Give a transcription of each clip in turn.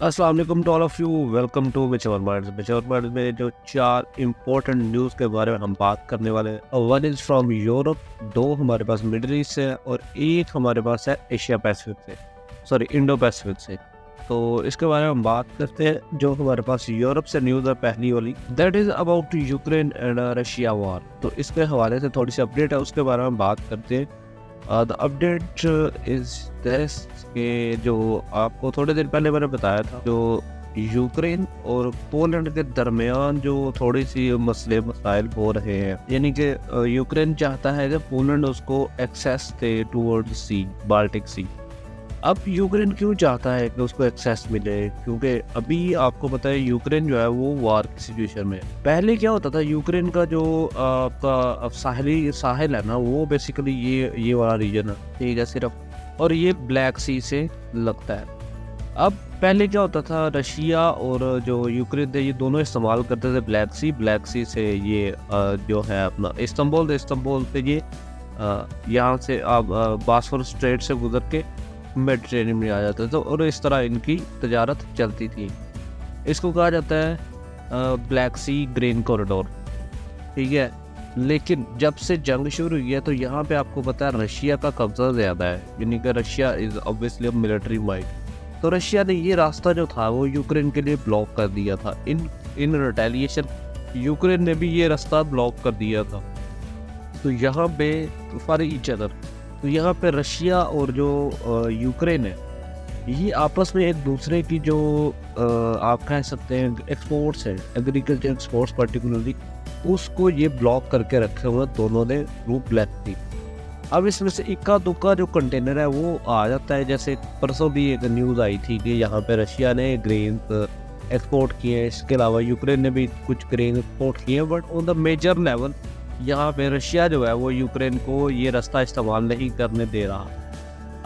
अस्सलाम वालेकुम to all of you. Welcome to mature minds में जो 4 इम्पोर्टेंट न्यूज़ के बारे में हम बात करने वाले हैं। वन इज़ फ्रॉम यूरोप, 2 हमारे पास मिडल ईस्ट से और 1 हमारे पास है एशिया पैसिफिक से, सॉरी इंडो पैसिफिक से। तो इसके बारे में हम बात करते हैं। जो हमारे पास यूरोप से न्यूज़ है पहली वाली, that is about Ukraine and Russia war. तो इसके हवाले से थोड़ी सी अपडेट है, उसके बारे में बात करते हैं। द अपडेट इज दिस के जो आपको थोड़े दिन पहले मैंने बताया था, जो यूक्रेन और पोलैंड के दरमियान जो थोड़ी सी मसले मसाइल हो रहे हैं, यानी कि यूक्रेन चाहता है कि पोलैंड उसको एक्सेस दे टूवर्ड सी, बाल्टिक सी। अब यूक्रेन क्यों चाहता है कि उसको एक्सेस मिले? क्योंकि अभी आपको पता है यूक्रेन जो है वो वार की सिचुएशन में है। पहले क्या होता था, यूक्रेन का जो आपका साहिल है ना, वो बेसिकली ये वाला रीजन है, ठीक है, सिर्फ, और ये ब्लैक सी से लगता है। अब पहले क्या होता था, रशिया और जो यूक्रेन थे ये दोनों इस्तेमाल करते थे ब्लैक सी से ये जो है अपना इस्तांबुल पे ये यहाँ से आप बॉस्फोरस स्ट्रेट से गुजर के मेडिटेरेनियन में आ जाते थे और इस तरह इनकी तजारत चलती थी। इसको कहा जाता है ब्लैक सी ग्रीन कॉरिडोर, ठीक है। लेकिन जब से जंग शुरू हुई है तो यहाँ पे आपको पता है रशिया का कब्जा ज़्यादा है, यानी कि Russia is obviously a military might. तो रशिया ने ये रास्ता जो था वो यूक्रेन के लिए ब्लॉक कर दिया था। इन रिटेलिएशन यूक्रेन ने भी ये रास्ता ब्लॉक कर दिया था। तो यहाँ पे फॉर ईच अदर, तो यहाँ पे रशिया और जो यूक्रेन है, ये आपस में एक दूसरे की जो आप कह सकते हैं एक्सपोर्ट्स है, एग्रीकल्चर एक्सपोर्ट्स पर्टिकुलरली, उसको ये ब्लॉक करके रखे हुए दोनों ने ग्रुप ब्लैक थी। अब इसमें से इक्का दुक्का जो कंटेनर है वो आ जाता है। जैसे परसों भी एक न्यूज़ आई थी कि यहाँ पे रशिया ने ग्रेन एक्सपोर्ट किए हैं, इसके अलावा यूक्रेन ने भी कुछ ग्रेन एक्सपोर्ट किए हैं, but on the major level यहाँ पे रशिया जो है वो यूक्रेन को ये रास्ता इस्तेमाल नहीं करने दे रहा।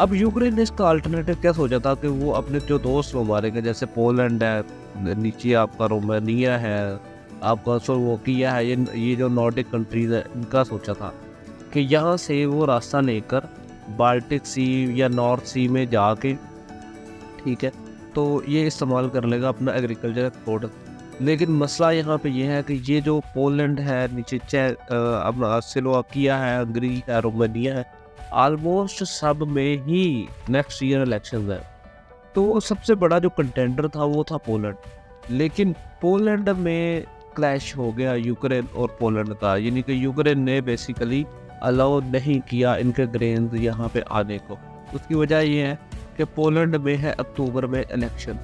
अब यूक्रेन ने इसका अल्टरनेटिव क्या सोचा था कि वो अपने जो दोस्त ममालिक है, जैसे पोलैंड है, नीचे आपका रोमानिया है, आपका स्लोवाकिया है, ये जो नॉर्डिक कंट्रीज है, इनका सोचा था कि यहाँ से वो रास्ता लेकर बाल्टिक सी या नॉर्थ सी में जाके, ठीक है, तो ये इस्तेमाल कर लेगा अपना एग्रीकल्चर एक्सपोर्ट। लेकिन मसला यहाँ पे ये है कि ये जो पोलैंड है, नीचे अपना स्लोवाकिया है, हंगरी है, रोमानिया है, ऑलमोस्ट सब में ही नेक्स्ट ईयर इलेक्शन है। तो सबसे बड़ा जो कंटेंडर था वो था पोलैंड। लेकिन पोलैंड में क्लैश हो गया यूक्रेन और पोलैंड का, यानी कि यूक्रेन ने बेसिकली अलाउ नहीं किया इनके ग्रेन यहाँ पे आने को। उसकी वजह ये है कि पोलैंड में है अक्टूबर में इलेक्शन,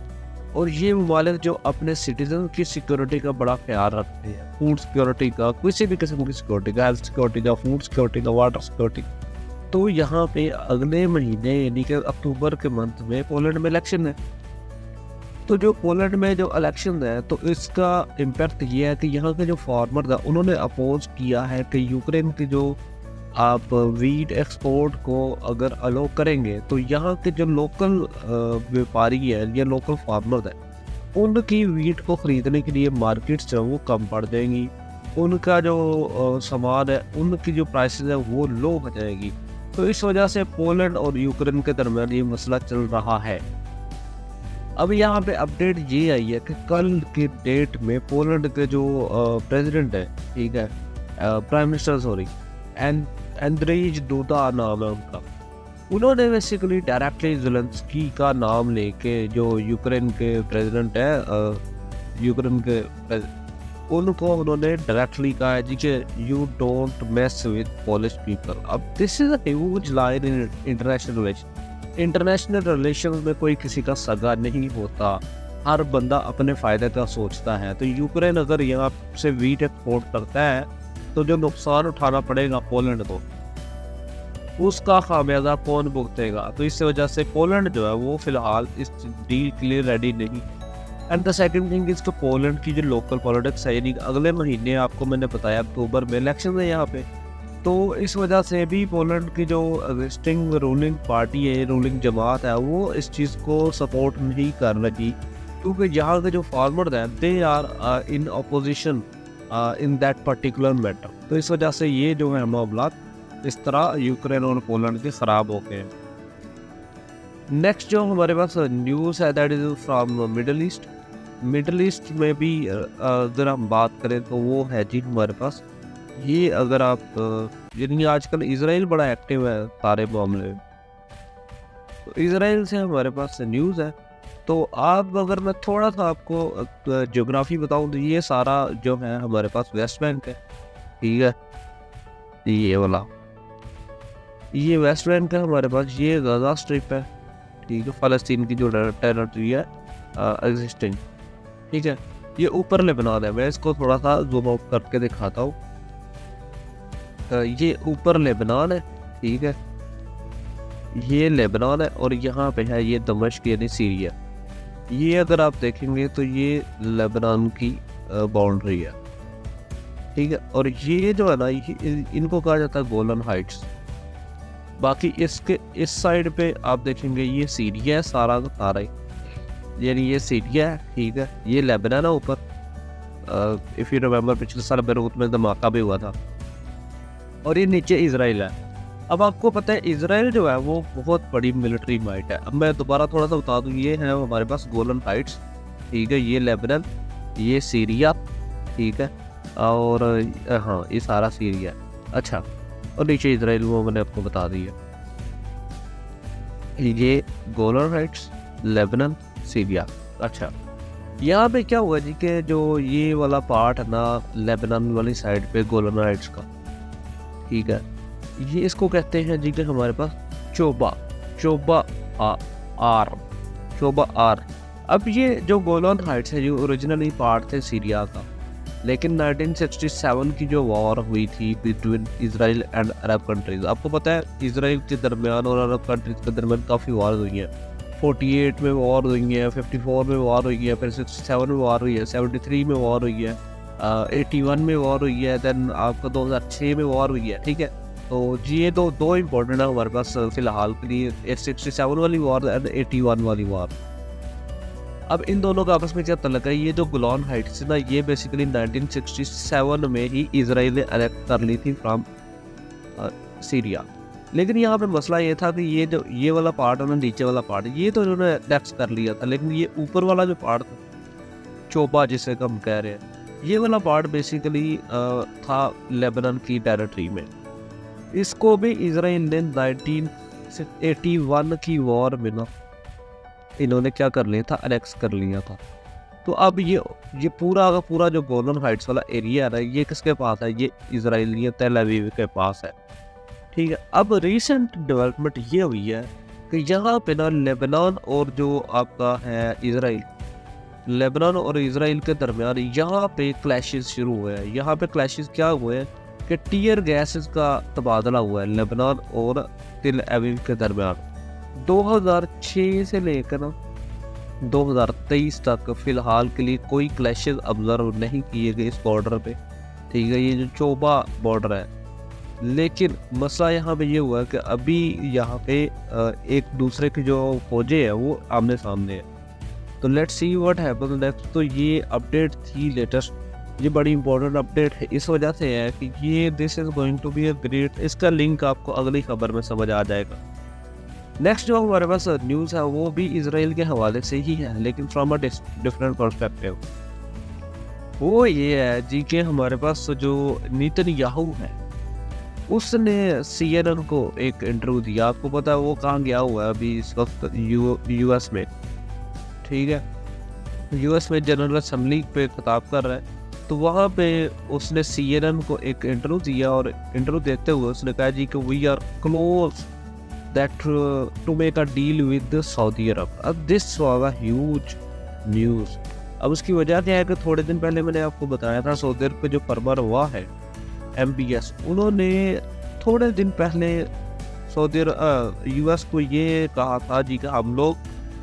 और ये ममालिक जो अपने सिटीजन की सिक्योरिटी का बड़ा ख्याल रखते हैं, फूड सिक्योरिटी का, किसी भी किस्म की सिक्योरिटी का, हेल्थ सिक्योरिटी का, फूड सिक्योरिटी का, वाटर सिक्योरिटी। तो यहाँ पे अगले महीने यानी कि अक्टूबर के मंथ में पोलैंड में इलेक्शन है। तो जो पोलैंड में जो इलेक्शन है, तो इसका इम्पैक्ट ये है कि यहाँ के जो फार्मर था उन्होंने अपोज किया है कि यूक्रेन की जो आप वीट एक्सपोर्ट को अगर अलो करेंगे तो यहाँ के जो लोकल व्यापारी है या लोकल फार्मर है, उनकी वीट को ख़रीदने के लिए मार्केट्स जो वो कम पड़ जाएंगी, उनका जो सामान है उनकी जो प्राइसेस है वो लो हो जाएगी। तो इस वजह से पोलैंड और यूक्रेन के दरमियान ये मसला चल रहा है। अब यहाँ पे अपडेट ये आई है कि कल के डेट में पोलैंड के जो प्रेसिडेंट है, ठीक है, प्राइम मिनिस्टर सॉरी, एंड्रेज डूडा नाम है उनका, उन्होंने बेसिकली डायरेक्टली ज़ेलेंस्की का नाम लेके, जो यूक्रेन के प्रेसिडेंट है, यूक्रेन के उनको उन्होंने डायरेक्टली कहा है जी कि you don't mess with Polish people. अब this is a huge line in international relation में कोई किसी का सगा नहीं होता, हर बंदा अपने फ़ायदे का सोचता है। तो यूक्रेन अगर यहाँ से वीट एक्सपोर्ट करता है तो जो नुकसान उठाना पड़ेगा पोलैंड को, उसका खामियाजा कौन भुगतेगा? तो इस वजह से पोलैंड जो है वो फिलहाल इस डील के लिए रेडी नहीं। And the second thing is तो पोलैंड की जो लोकल पॉलिटिक्स है, यानी अगले महीने आपको मैंने बताया अक्टूबर में इलेक्शन है यहाँ पे, तो इस वजह से भी पोलैंड की जो एग्जिस्टिंग रूलिंग पार्टी है, रूलिंग जमात है, वो इस चीज़ को सपोर्ट नहीं कर रही, क्योंकि यहाँ के जो फार्मर हैं they are in opposition in that particular matter. तो इस वजह से ये जो है मामला इस तरह यूक्रेन और पोलैंड के ख़राब हो गए। नेक्स्ट जो हमारे पास न्यूज़ है that is from Middle east. Middle east में भी अगर हम बात करें तो वो है जी हमारे पास ये, अगर आप यानी आजकल इसराइल बड़ा एक्टिव है सारे मामले में, तो इसराइल से हमारे पास न्यूज़ है। तो आप अगर मैं थोड़ा सा आपको ज्योग्राफी बताऊं तो ये सारा जो है हमारे पास वेस्ट बैंक है, ठीक है, ये वाला ये वेस्ट बैंक है हमारे पास, ये गाजा स्ट्रिप है, ठीक है, फ़लस्तीन की जो टेरिटरी है एग्जिस्टिंग, ठीक है, ये ऊपर लेबनान है। मैं इसको थोड़ा सा जूम आउट करके दिखाता हूँ। ये ऊपर लेबनान है, ठीक है, ये लेबनान है और यहाँ पे है ये दमिश्क यानी सीरिया। ये अगर आप देखेंगे तो ये लेबनान की बाउंड्री है, ठीक है, और ये जो है ना इनको कहा जाता है गोलन हाइट्स। बाकी इसके इस साइड पे आप देखेंगे ये सीरिया है सारा का सारा ही, यानी ये सीरिया है, ठीक है, ये लेबनान है ऊपर। इफ़ यू रिमेंबर पिछले साल बेरूत में धमाका भी हुआ था, और ये नीचे इसराइल है। अब आपको पता है इसराइल जो है वो बहुत बड़ी मिलिट्री माइट है। अब मैं दोबारा थोड़ा सा बता दूँ, ये है हमारे पास गोलन हाइट्स, ठीक है, ये लेबनान, ये सीरिया, ठीक है, और हाँ ये सारा सीरिया, अच्छा, और नीचे इसराइल वो मैंने आपको बता दिया। ये गोलन हाइट्स, लेबनान, सीरिया। अच्छा, यहाँ पे क्या हुआ जी कि जो ये वाला पार्ट है ना लेबनान वाली साइड पे गोलन हाइट्स का, ठीक है, ये इसको कहते हैं जी कि हमारे पास चोबा आर। अब ये जो गोलन हाइट्स है जो ओरिजिनली पार्ट थे सीरिया का, लेकिन 1967 की जो वॉर हुई थी between Israel and Arab countries, आपको पता है इसराइल के दरमियान और अरब कंट्रीज के दरमियान काफ़ी वॉर हुई हैं। 48 में वॉर हुई है, 54 में वॉर हुई है, फिर 67 में वॉर हुई है, 73 में वॉर हुई है, 81 में वॉर हुई है, देन आपका 2006 में वॉर हुई है, ठीक है। तो ये दो इम्पोर्टेंट है हमारे पास फिलहाल के लिए, 67 वाली वॉर एंड 81 वाली वॉर। अब इन दोनों का आपस में क्या तल्लुक है, ये जो गोलान हाइट्स है ना ये बेसिकली 1967 में ही इसराइल ने अनेक्ट कर ली थी फ्रॉम सीरिया। लेकिन यहाँ पे मसला ये था कि ये जो ये वाला पार्ट है ना, नीचे वाला पार्ट, ये तो इन्होंने अनेक्ट कर लिया था, लेकिन ये ऊपर वाला जो पार्ट था चोबा जिसे हम कह रहे हैं, ये वाला पार्ट बेसिकली था लेबनान की टेरिटरी में। इसको भी इसराइल ने 1981 की वॉर में ना इन्होंने क्या कर लिया था, अनेक्स कर लिया था। तो अब ये पूरा का पूरा जो गोलन हाइट्स वाला एरिया है ना ये किसके पास है, ये इसराइली तेल अवीव के पास है, ठीक है। अब रिसेंट डेवलपमेंट ये हुई है कि यहाँ पे ना लेबनान और जो आपका है इसराइल, लेबनान और इसराइल के दरमियान यहाँ पे क्लैशेस शुरू हुए हैं। यहाँ पे क्लैशेस क्या हुए हैं कि टीयर गैसेस का तबादला हुआ है लेबनान और तेल अवीव के दरमियान। 2006 से लेकर ना 2023 तक फिलहाल के लिए कोई क्लैशेस ऑब्जर्व नहीं किए गए इस बॉर्डर पे, ठीक है, ये जो चोबा बॉर्डर है। लेकिन मसला यहाँ पे ये हुआ है कि अभी यहाँ पे एक दूसरे की जो फौजें हैं वो आमने सामने है। तो let's see what happens next. तो ये अपडेट थी लेटेस्ट, ये बड़ी इंपॉर्टेंट अपडेट है, इस वजह से है कि ये this is going to be a great, इसका लिंक आपको अगली खबर में समझ आ जाएगा। नेक्स्ट जो हमारे पास न्यूज़ है वो भी इसराइल के हवाले से ही है, लेकिन फ्रॉम अ डिफरेंट पर्सपेक्टिव। वो ये है जी कि हमारे पास जो नेतन्याहू है उसने CNN को एक इंटरव्यू दिया। आपको पता है वो कहाँ गया हुआ है अभी इस वक्त, यूएस में, ठीक है, यूएस में जनरल असेंबली पे खिताब कर रहा है। तो वहाँ पे उसने CNN को एक इंटरव्यू दिया और इंटरव्यू देते हुए उसने कहा जी कि we are close that to make a deal with Saudi Arabia. अब this was a huge news. अब उसकी वजह क्या है कि थोड़े दिन पहले मैंने आपको बताया था सऊदी अरब पे जो फरमान हुआ है MBS, उन्होंने थोड़े दिन पहले सऊदी यूएस को ये कहा था जी कि हम लोग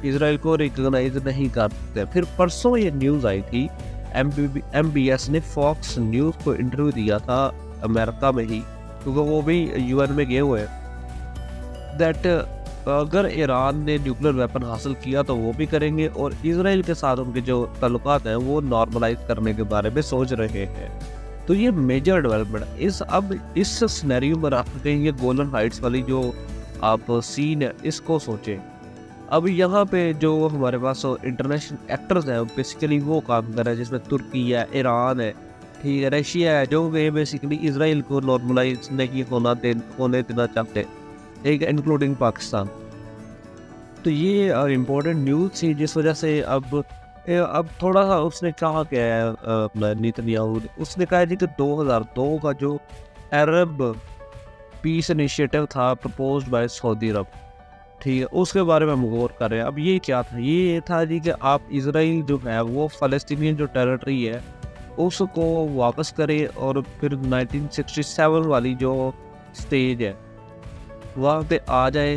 इसराइल को रिकॉग्नाइज नहीं करते। फिर परसों ये न्यूज़ आई थी, MBS ने फॉक्स न्यूज़ को इंटरव्यू दिया था अमेरिका में ही, क्योंकि वो भी UN में गए हुए हैं, दैट अगर ईरान ने न्यूक्लियर वेपन हासिल किया तो वो भी करेंगे और इसराइल के साथ उनके जो ताल्लुकात हैं वो नॉर्मलाइज करने के बारे में सोच रहे हैं। तो ये मेजर डेवलपमेंट इस सिनेरियो में रख के ये गोलन हाइट्स वाली जो आप सीन है इसको सोचें। अब यहाँ पे जो हमारे पास इंटरनेशनल एक्टर्स हैं बेसिकली वो काम कर रहे हैं, जिसमें तुर्की है, ईरान है, ठीक है, रशिया है, जो ये बेसिकली इसराइल को नॉर्मलाइज नहीं होने देना चाहते, ठीक है, इंक्लूडिंग पाकिस्तान। तो ये इम्पोर्टेंट न्यूज़ थी, जिस वजह से अब थोड़ा सा उसने कहा क्या है अपना नेतन्याहू ने, उसने कहा जी कि 2002 का जो अरब पीस इनिशिएटिव था प्रपोज्ड बाय सऊदी अरब, ठीक है, उसके बारे में हम गौर कर रहे हैं। अब ये क्या था, ये था जी कि आप इसराइल जो है वो फ़लस्तीनियन जो टेरिटरी है उसको वापस करे और फिर 1967 वाली जो स्टेज है वहाँ पे आ जाए,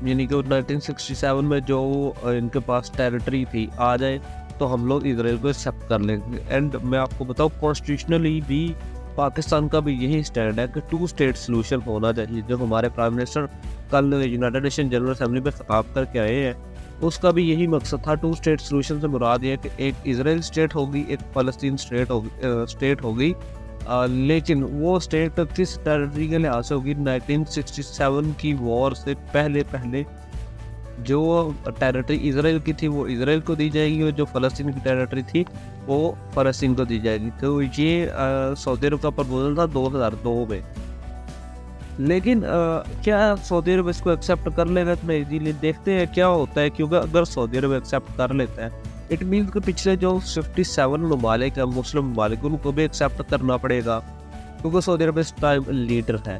यानी कि 1967 में जो इनके पास टेरिटरी थी आ जाए, तो हम लोग इसराइल को एक्सेप्ट कर लेंगे। एंड मैं आपको बताऊँ कॉन्स्टिट्यूशनली भी पाकिस्तान का भी यही स्टैंड है कि 2 स्टेट सोल्यूशन होना चाहिए। जो हमारे प्राइम मिनिस्टर कल यूनाइटेड नेशन जनरल असेंबली में खिताब करके आए हैं, उसका भी यही मकसद था। 2 स्टेट सोल्यूशन से मुराद ये कि एक इसराइल स्टेट होगी, एक फ़लस्तीन स्टेट होगी, लेकिन वो स्टेट किस टेरिटरी के लिहाज से होगी, 1967 की वॉर से पहले जो टेरिटरी इसराइल की थी वो इसराइल को दी जाएगी, और जो फ़लस्तीन की टेरिटरी थी वो फ़लस्तीन को दी जाएगी। तो ये सऊदी अरब का प्रपोजल था 2002 में। लेकिन क्या सऊदी अरब इसको एक्सेप्ट कर लेगा तो इजीली, देखते हैं क्या होता है। क्योंकि अगर सऊदी अरब एक्सेप्ट कर लेता है इट मीन्स कि पिछले जो 57 ममालिक है मुस्लिम ममालिक, उनको भी एक्सेप्ट करना पड़ेगा, क्योंकि सऊदी अरब इस टाइम लीडर है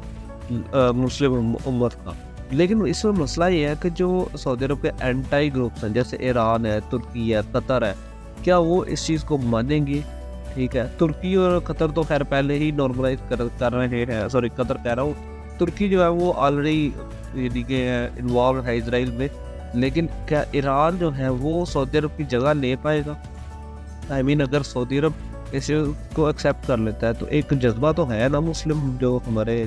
मुस्लिम उम्मत का। लेकिन इसमें मसला ये है कि जो सऊदी अरब के एंटी ग्रुप्स हैं, जैसे ईरान है, तुर्की है, कतर है, क्या वो इस चीज़ को मानेंगे? ठीक है, तुर्की और कतर तो खैर पहले ही नॉर्मलाइज कर रहे हैं, सॉरी कतर कह रहा हूँ, तुर्की जो है वो ऑलरेडी यानी कि इन्वॉल्व है इसराइल में। लेकिन क्या ईरान जो है वो सऊदी अरब की जगह ले पाएगा? आई मीन अगर सऊदी अरब इसको एक्सेप्ट कर लेता है तो एक जज्बा तो है ना, मुस्लिम जो हमारे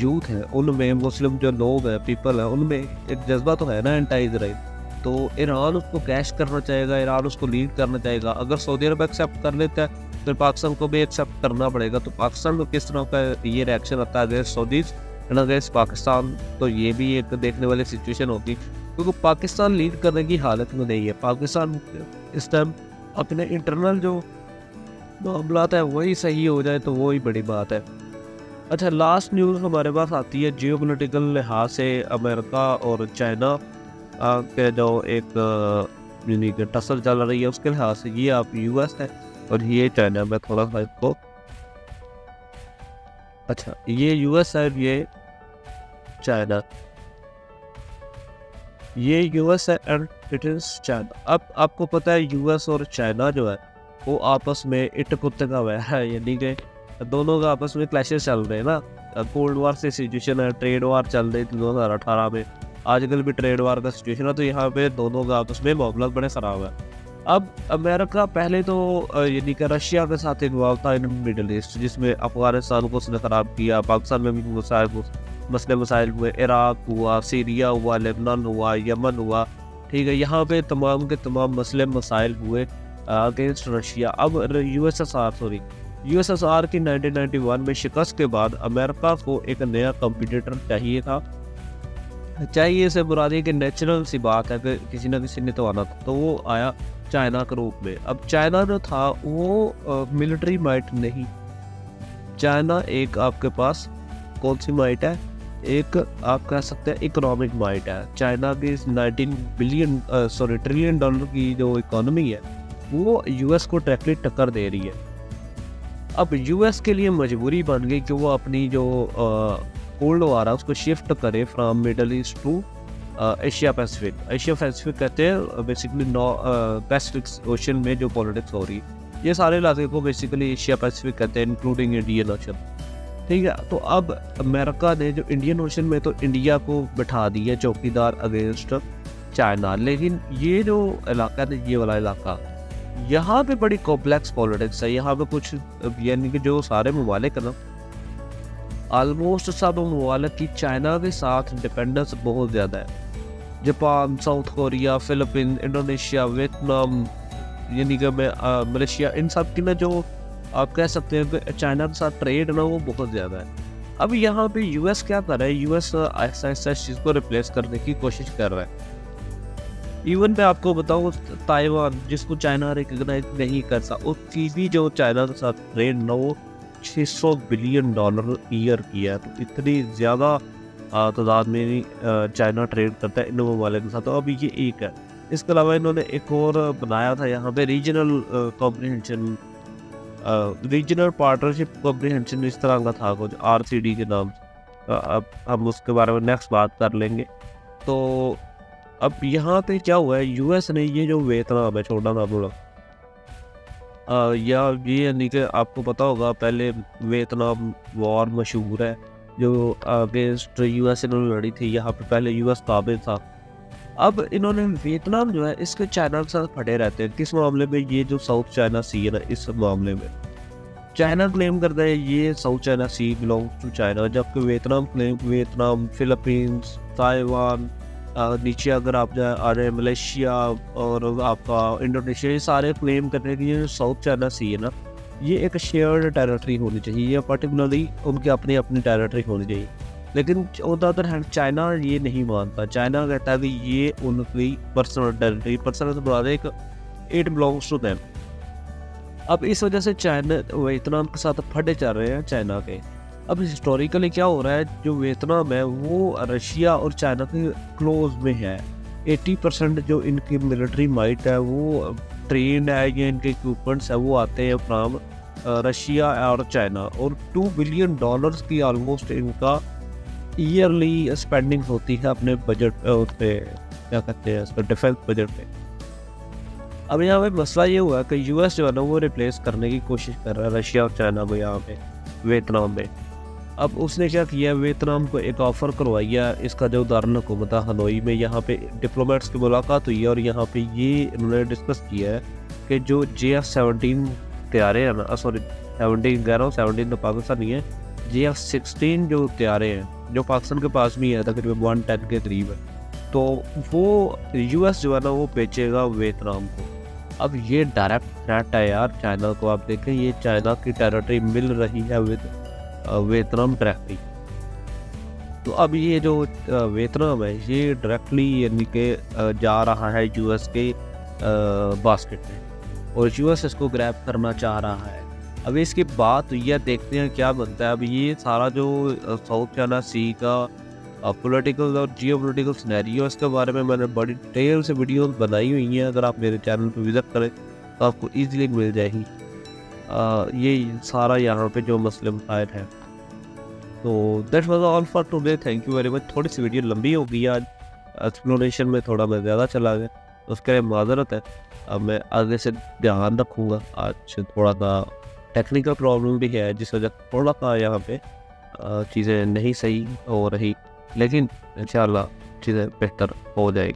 यूथ है उनमें, मुस्लिम जो लोग हैं, पीपल है, उनमें एक जज्बा तो है ना एंटी इसराइल। तो ईरान उसको कैश करना चाहेगा, ईरान उसको लीड करना चाहेगा। अगर सऊदी अरब एक्सेप्ट कर लेता है फिर पाकिस्तान को भी एक्सेप्ट करना पड़ेगा। तो पाकिस्तान को किस तरह का ये रिएक्शन आता है against Saudis and against Pakistan, तो ये भी एक देखने वाली सिचुएशन होगी, क्योंकि पाकिस्तान लीड करने की हालत में नहीं है। पाकिस्तान इस टाइम अपने इंटरनल जो मामला है वही सही हो जाए तो वही बड़ी बात है। अच्छा, लास्ट न्यूज़ हमारे पास आती है जियोपॉलिटिकल लिहाज से अमेरिका और चाइना के जो एक यानी कि टसल चल रही है उसके लिहाज से। ये आप यूएस है और ये चाइना में थोड़ा सा इसको, अच्छा ये यूएस है, ये चाइना, ये यूएस है एंड इट इज़ चाइना। अब आपको पता है यूएस और चाइना जो है वो आपस में इट कुत्ते का वह है, यानी कि दोनों का आपस में क्लैशेस चल रहे हैं ना। कोल्ड वार से सिचुएशन है, ट्रेड वार चल रही थी 2018 में, आजकल भी ट्रेड वार का सिचुएशन है। तो यहाँ पे दोनों का आपस में मामला बड़े ख़राब है। अब अमेरिका पहले तो यानी कि रशिया के साथ इन्वॉल्व था इन मिडल ईस्ट, जिसमें अफगानिस्तान को उसने ख़राब किया, पाकिस्तान में भी मसाइल हुए, इराक हुआ, सीरिया हुआ, लेबनान हुआ, यमन हुआ, ठीक है, यहाँ पे तमाम के तमाम मसाइल हुए अगेंस्ट रशिया। अब यूएसएसआर की 1991 में शिकस्त के बाद अमेरिका को एक नया कंपटीटर चाहिए से बुरादी कि नेचुरल सी बात है कि किसी ना किसी ने तो आना था, तो वो आया चाइना के रूप में। अब चाइना जो था वो मिलिट्री माइट नहीं, चाइना एक आपके पास कौन सी माइट है, एक आप कह सकते हैं इकोनॉमिक माइट है। चाइना की 19 ट्रिलियन डॉलर की जो इकोनॉमी है वो यूएस को डायरेक्टली टक्कर दे रही है। अब यूएस के लिए मजबूरी बन गई कि वो अपनी जो कोल्ड वार है उसको शिफ्ट करे from Middle East to Asia Pacific. Asia Pacific कहते हैं बेसिकली पैसिफिक ओशन में जो पॉलिटिक्स हो रही है, ये सारे इलाके को बेसिकली एशिया पैसिफिक कहते हैं, इंक्लूडिंग इंडियन ओशन, ठीक है। तो अब अमेरिका ने जो इंडियन ओशन में तो इंडिया को बिठा दिया चौकीदार अगेंस्ट चाइना। लेकिन ये जो इलाका है, ये वाला इलाका, यहाँ पे बड़ी कॉम्प्लेक्स पॉलिटिक्स है। यहाँ पे कुछ यानी कि जो सारे ममालिक है ना, ऑलमोस्ट सब ममालिक की चाइना के साथ डिपेंडेंस बहुत ज़्यादा है। Japan, south Korea, Philippines, Indonesia, Vietnam, यानी कि मलेशिया, इन सब की ना जो आप कह सकते हैं कि चाइना के साथ ट्रेड ना वो बहुत ज़्यादा है। अब यहाँ पे यूएस क्या कर रहा है, यूएस ऐसा इस चीज़ को रिप्लेस करने की कोशिश कर रहा है। इवन मैं आपको बताऊँ, ताइवान जिसको चाइना रिकग्नाइज नहीं करता, उसकी भी जो चाइना के साथ ट्रेड ना वो $600 बिलियन ईयर की है। तो इतनी ज़्यादा तादाद में चाइना ट्रेड करता है इन ममालिक के साथ। तो अभी ये एक है। इसके अलावा इन्होंने एक और बनाया था यहाँ पे regional comprehension, regional partnership comprehension, इस तरह का था कुछ RCD के नाम से। अब हम उसके बारे में नेक्स्ट बात कर लेंगे। तो अब यहाँ पे क्या हुआ है, US ने ये जो वियतनाम है, छोटा सा मुल्क, या ये यानी कि आपको पता होगा पहले वियतनाम वॉर मशहूर है जो अगेंस्ट US इन्होंने लड़ी थी। यहाँ पे पहले US काबिज था। अब इन्होंने वियतनाम जो है इसके चाइना के साथ फटे रहते हैं। किस मामले में? ये जो साउथ चाइना सी है ना, इस मामले में चाइना क्लेम करता है ये South China Sea belongs to China, जबकि वियतनाम, फिलीपींस, ताइवान, नीचे अगर आप आ रहे हैं मलेशिया और आपका इंडोनेशिया, ये सारे क्लेम करते हैं कि ये साउथ चाइना सी है ना, ये एक शेयर्ड टेरिटरी होनी चाहिए, या पर्टिकुलरली उनकी अपनी अपनी टेरिटरी होनी चाहिए। लेकिन on the other hand China ये नहीं मानता। चाइना कहता है कि ये उनकी पर्सनल टेरिटरी, पर्सनल से बता एक इट बिलोंग्स टू देम। अब इस वजह से चाइना वियतनाम के साथ फटे चल रहे हैं चाइना के। अब हिस्टोरिकली क्या हो रहा है, जो वियतनाम है वो रशिया और चाइना के क्लोज में है। 80% जो इनकी मिलिट्री माइट है वो ट्रेंड है, या इनके इक्विपमेंट्स है वो आते हैं फ्राम रशिया और चाइना। और $2 बिलियन की ऑलमोस्ट इनका ईयरली स्पेंडिंग होती है अपने बजट पे, क्या कहते हैं इसका, डिफेंस बजट पे। अब यहाँ पे मसला ये हुआ कि US जो है ना वो रिप्लेस करने की कोशिश कर रहा है रशिया और चाइना को यहाँ पे वियतनाम में। अब उसने क्या किया, वियतनाम को एक ऑफ़र करवाई है। इसका जो दारुल हुकूमत हनोई में, यहाँ पे डिप्लोमेट्स की मुलाकात हुई है और यहाँ पे ये इन्होंने डिस्कस किया है कि जो JF-17 तैयारे हैं ना, सॉरी 17 कह रहा हूँ, 17 तो पाकिस्तानी है, JF-16 जो तैयारे हैं जो पाकिस्तान के पास भी है, तकरीबन 110 के करीब है, तो वो US जो है ना वो बेचेगा वियतनाम को। अब ये डायरेक्ट थ्रेट है यार चाइना को। आप देखें ये चाइना की टेरिटरी मिल रही है वियतनाम डायरेक्टली। तो अब ये जो वियतनाम है ये डायरेक्टली यानी कि जा रहा है US के बास्केट में, और US इसको ग्रैब करना चाह रहा है। अब इसकी बात ये देखते हैं क्या बनता है। अब ये सारा जो साउथ चाइना सी का पॉलिटिकल और जियो पोलिटिकल सिनेरियो, इसके बारे में मैंने बड़ी डिटेल से वीडियो बनाई हुई हैं। अगर आप मेरे चैनल पर विज़िट करें तो आपको ईजिली मिल जाएगी। ये सारा यहाँ पे जो मसले मसाइल हैं। तो that was all for today, thank you very much. थोड़ी सी वीडियो लंबी हो गई आज, एक्सप्लोरेशन में थोड़ा मैं ज़्यादा चला गया, तो उसके लिए माजरत है। अब मैं आगे से ध्यान रखूँगा। आज थोड़ा सा टेक्निकल प्रॉब्लम भी है जिस वजह थोड़ा सा यहाँ पे चीज़ें नहीं सही हो रही, लेकिन इंशाल्लाह चीज़ें बेहतर हो जाएंगी।